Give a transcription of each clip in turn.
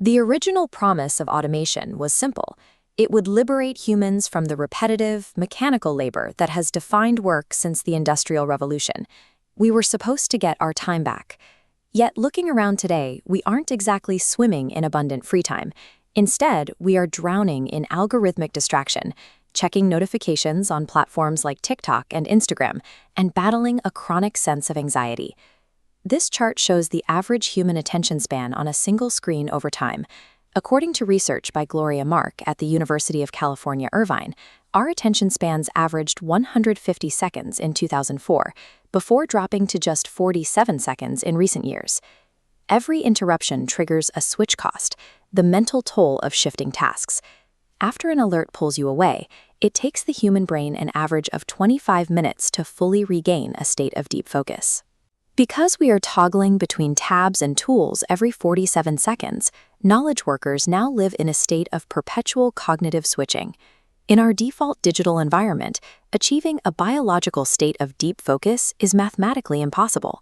The original promise of automation was simple. It would liberate humans from the repetitive, mechanical labor that has defined work since the Industrial Revolution. We were supposed to get our time back. Yet looking around today, we aren't exactly swimming in abundant free time. Instead, we are drowning in algorithmic distraction, checking notifications on platforms like TikTok and Instagram, and battling a chronic sense of anxiety. This chart shows the average human attention span on a single screen over time. According to research by Gloria Mark at the University of California, Irvine, our attention spans averaged 150 seconds in 2004, before dropping to just 47 seconds in recent years. Every interruption triggers a switch cost, the mental toll of shifting tasks. After an alert pulls you away, it takes the human brain an average of 25 minutes to fully regain a state of deep focus. Because we are toggling between tabs and tools every 47 seconds, knowledge workers now live in a state of perpetual cognitive switching. In our default digital environment, achieving a biological state of deep focus is mathematically impossible.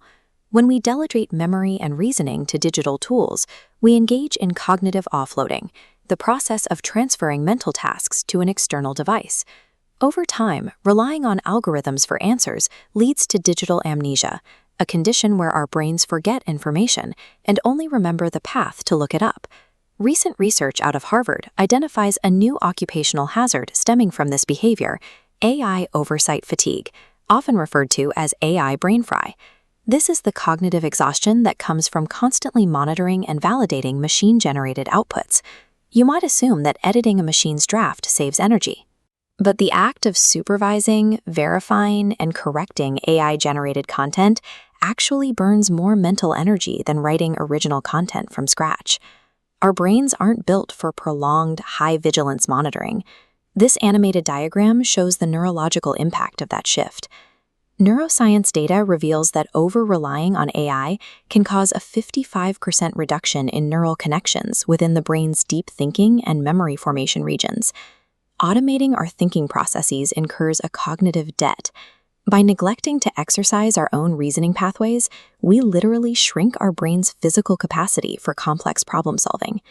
When we delegate memory and reasoning to digital tools, we engage in cognitive offloading, the process of transferring mental tasks to an external device. Over time, relying on algorithms for answers leads to digital amnesia, a condition where our brains forget information and only remember the path to look it up. Recent research out of Harvard identifies a new occupational hazard stemming from this behavior, AI oversight fatigue, often referred to as AI brain fry. This is the cognitive exhaustion that comes from constantly monitoring and validating machine-generated outputs. You might assume that editing a machine's draft saves energy. But the act of supervising, verifying, and correcting AI-generated content actually burns more mental energy than writing original content from scratch. Our brains aren't built for prolonged, high-vigilance monitoring. This animated diagram shows the neurological impact of that shift. Neuroscience data reveals that over-relying on AI can cause a 55% reduction in neural connections within the brain's deep thinking and memory formation regions. Automating our thinking processes incurs a cognitive debt. By neglecting to exercise our own reasoning pathways, we literally shrink our brain's physical capacity for complex problem solving.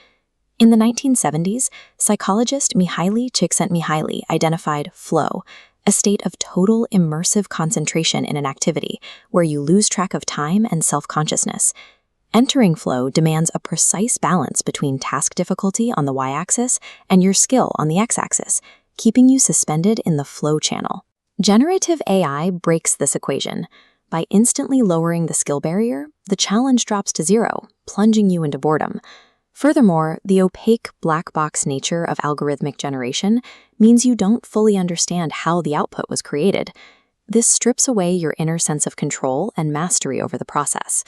In the 1970s, psychologist Mihaly Csikszentmihalyi identified flow, a state of total immersive concentration in an activity where you lose track of time and self-consciousness. Entering flow demands a precise balance between task difficulty on the y-axis and your skill on the x-axis, keeping you suspended in the flow channel. Generative AI breaks this equation. By instantly lowering the skill barrier, the challenge drops to zero, plunging you into boredom. Furthermore, the opaque black box nature of algorithmic generation means you don't fully understand how the output was created. This strips away your inner sense of control and mastery over the process.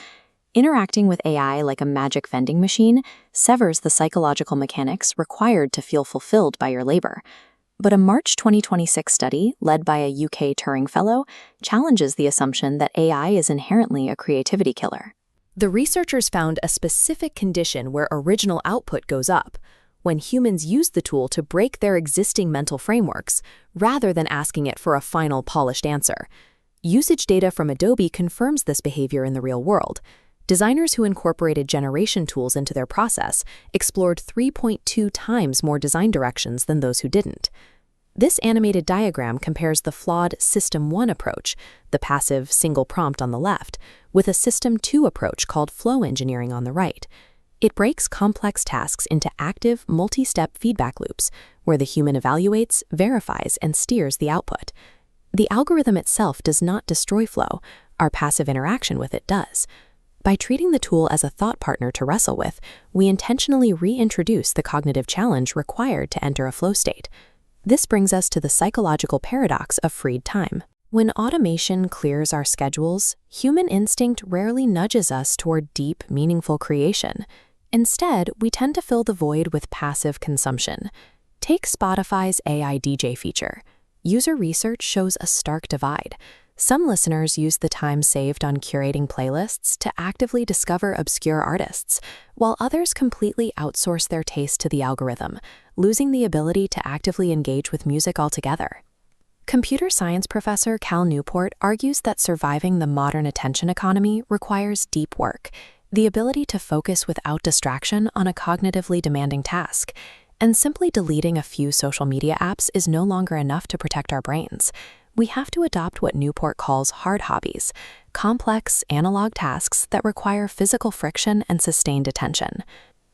Interacting with AI like a magic vending machine severs the psychological mechanics required to feel fulfilled by your labor. But a March 2026 study, led by a UK Turing Fellow, challenges the assumption that AI is inherently a creativity killer. The researchers found a specific condition where original output goes up, when humans use the tool to break their existing mental frameworks, rather than asking it for a final polished answer. Usage data from Adobe confirms this behavior in the real world. Designers who incorporated generation tools into their process explored 3.2 times more design directions than those who didn't. This animated diagram compares the flawed System 1 approach, the passive single prompt on the left, with a System 2 approach called flow engineering on the right. It breaks complex tasks into active, multi-step feedback loops, where the human evaluates, verifies, and steers the output. The algorithm itself does not destroy flow, our passive interaction with it does. By treating the tool as a thought partner to wrestle with, we intentionally reintroduce the cognitive challenge required to enter a flow state. This brings us to the psychological paradox of freed time. When automation clears our schedules, human instinct rarely nudges us toward deep, meaningful creation. Instead, we tend to fill the void with passive consumption. Take Spotify's AI DJ feature. User research shows a stark divide. Some listeners use the time saved on curating playlists to actively discover obscure artists, while others completely outsource their taste to the algorithm, losing the ability to actively engage with music altogether. Computer science professor Cal Newport argues that surviving the modern attention economy requires deep work. the ability to focus without distraction on a cognitively demanding task. And simply deleting a few social media apps is no longer enough to protect our brains. We have to adopt what Newport calls hard hobbies, complex analog tasks that require physical friction and sustained attention.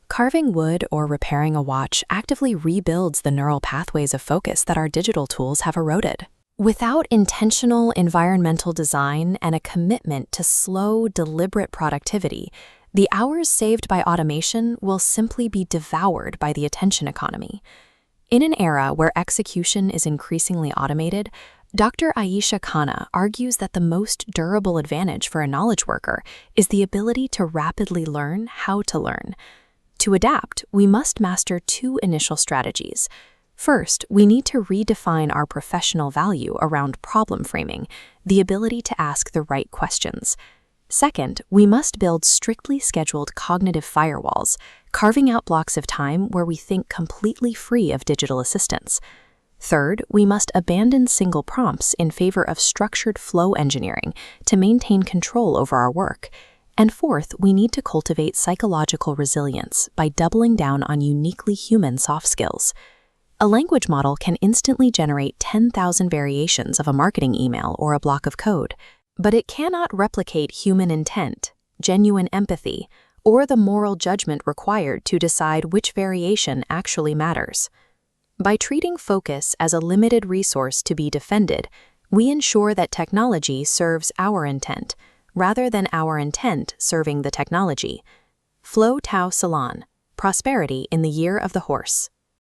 Carving wood or repairing a watch actively rebuilds the neural pathways of focus that our digital tools have eroded. Without intentional environmental design and a commitment to slow, deliberate productivity, the hours saved by automation will simply be devoured by the attention economy. In an era where execution is increasingly automated, Dr. Ayesha Khanna argues that the most durable advantage for a knowledge worker is the ability to rapidly learn how to learn. To adapt, we must master two initial strategies. First, we need to redefine our professional value around problem framing, the ability to ask the right questions. Second, we must build strictly scheduled cognitive firewalls, carving out blocks of time where we think completely free of digital assistance. Third, we must abandon single prompts in favor of structured flow engineering to maintain control over our work. And fourth, we need to cultivate psychological resilience by doubling down on uniquely human soft skills. A language model can instantly generate 10,000 variations of a marketing email or a block of code, but it cannot replicate human intent, genuine empathy, or the moral judgment required to decide which variation actually matters. By treating focus as a limited resource to be defended, we ensure that technology serves our intent, rather than our intent serving the technology. Flow Tao Salon, Prosperity in the Year of the Horse.